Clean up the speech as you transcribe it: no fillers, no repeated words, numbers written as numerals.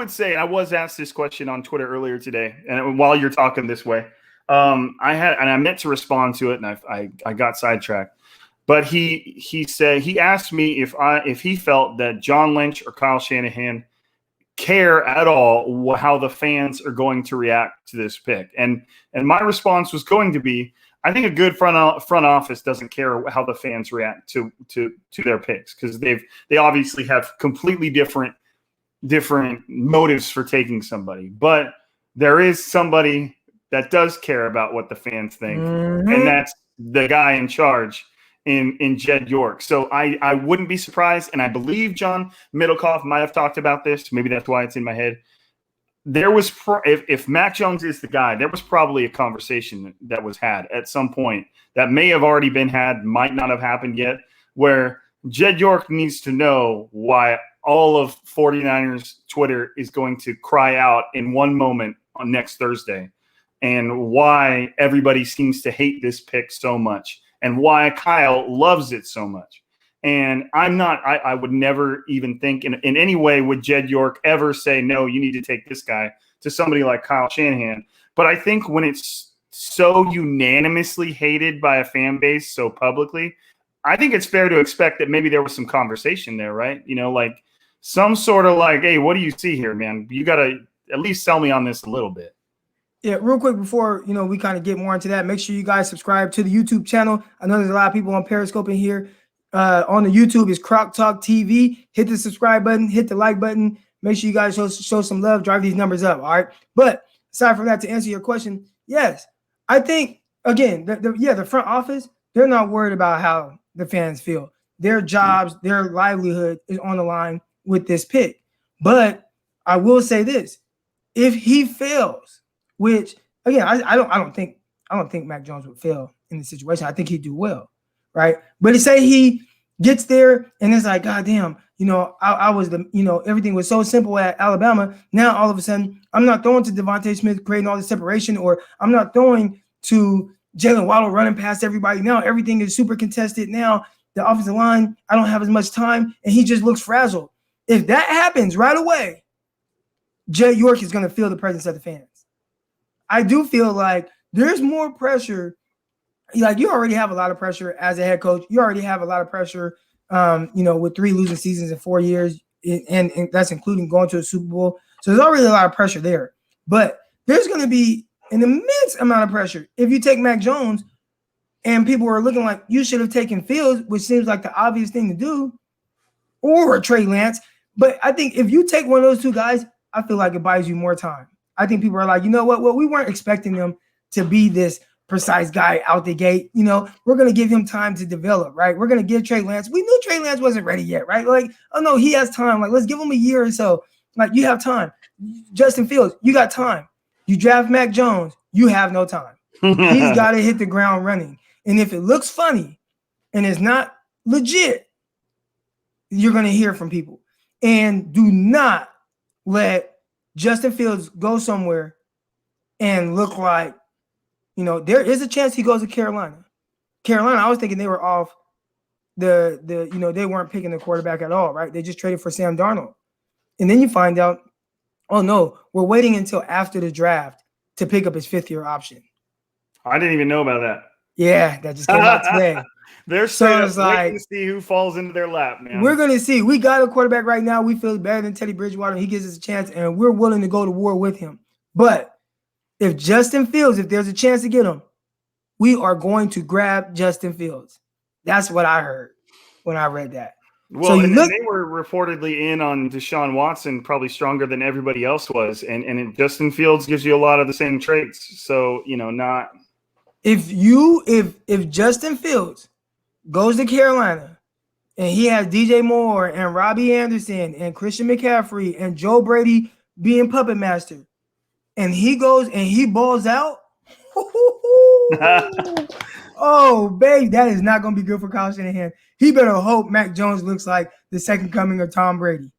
would say, I was asked this question on Twitter earlier today, and while you're talking this way, I meant to respond to it, and I got sidetracked. But he asked me if he felt that John Lynch or Kyle Shanahan care at all how the fans are going to react to this pick, and my response was going to be, I think a good front office doesn't care how the fans react to their picks, because they obviously have completely different motives for taking somebody, but there is somebody that does care about what the fans think, and that's the guy in charge in Jed York. So I wouldn't be surprised, and I believe John Middlecoff might have talked about this. Maybe that's why it's in my head. There was if Mac Jones is the guy, there was probably a conversation that was had at some point that may have already been had, might not have happened yet, where Jed York needs to know why all of 49ers Twitter is going to cry out in one moment on next Thursday, and why everybody seems to hate this pick so much, and why Kyle loves it so much. And I would never even think in any way would Jed York ever say, no, you need to take this guy to somebody like Kyle Shanahan. But I think when it's so unanimously hated by a fan base so publicly, I think it's fair to expect that maybe there was some conversation there, right? You know, like some sort of like, hey, what do you see here, man? You got to at least sell me on this a little bit. Yeah, real quick before, we kind of get more into that, make sure you guys subscribe to the YouTube channel. I know there's a lot of people on Periscope in here. On the YouTube is Croc Talk TV. Hit the subscribe button, hit the like button. Make sure you guys show some love, drive these numbers up, all right? But aside from that, to answer your question, yes, I think, again, the front office, they're not worried about how the fans feel. Their jobs, their livelihood is on the line with this pick. But I will say this, if he fails, which, again, I don't think Mac Jones would fail in this situation. I think he'd do well. Right. But say he gets there and it's like, God damn, I was everything was so simple at Alabama. Now, all of a sudden, I'm not throwing to Devontae Smith, creating all this separation, or I'm not throwing to Jalen Waddle running past everybody. Now, everything is super contested. Now, the offensive line, I don't have as much time, and he just looks frazzled. If that happens right away, Jed York is going to feel the presence of the fans. I do feel like there's more pressure. Like, you already have a lot of pressure as a head coach. You already have a lot of pressure, with 3 losing seasons in 4 years, and that's including going to a Super Bowl. So there's already a lot of pressure there. But there's going to be an immense amount of pressure if you take Mac Jones and people are looking like you should have taken Fields, which seems like the obvious thing to do, or Trey Lance. But I think if you take one of those 2 guys, I feel like it buys you more time. I think people are like, you know what? Well, we weren't expecting them to be this precise guy out the gate. We're going to give him time to develop, right? We're going to give Trey Lance. We knew Trey Lance wasn't ready yet, right? Like, oh no, he has time. Like, let's give him a year or so. Like, you have time. Justin Fields, you got time. You draft Mac Jones, you have no time. He's got to hit the ground running. And if it looks funny and it's not legit, you're going to hear from people. And do not let Justin Fields go somewhere and look like, there is a chance he goes to Carolina. I was thinking they were off they weren't picking the quarterback at all, right? They just traded for Sam Darnold. And then you find out, oh no, we're waiting until after the draft to pick up his 5th-year option. I didn't even know about that. Yeah, that just came out today. They're so waiting to see who falls into their lap, man. We're going to see. We got a quarterback right now. We feel better than Teddy Bridgewater. He gives us a chance, and we're willing to go to war with him. But if Justin Fields, if there's a chance to get him, we are going to grab Justin Fields. That's what I heard when I read that. Well, so they were reportedly in on Deshaun Watson probably stronger than everybody else was. And Justin Fields gives you a lot of the same traits. So, not. If Justin Fields goes to Carolina and he has DJ Moore and Robbie Anderson and Christian McCaffrey and Joe Brady being puppet master, and he goes and he balls out, oh, babe, that is not going to be good for Kyle Shanahan. He better hope Mac Jones looks like the second coming of Tom Brady.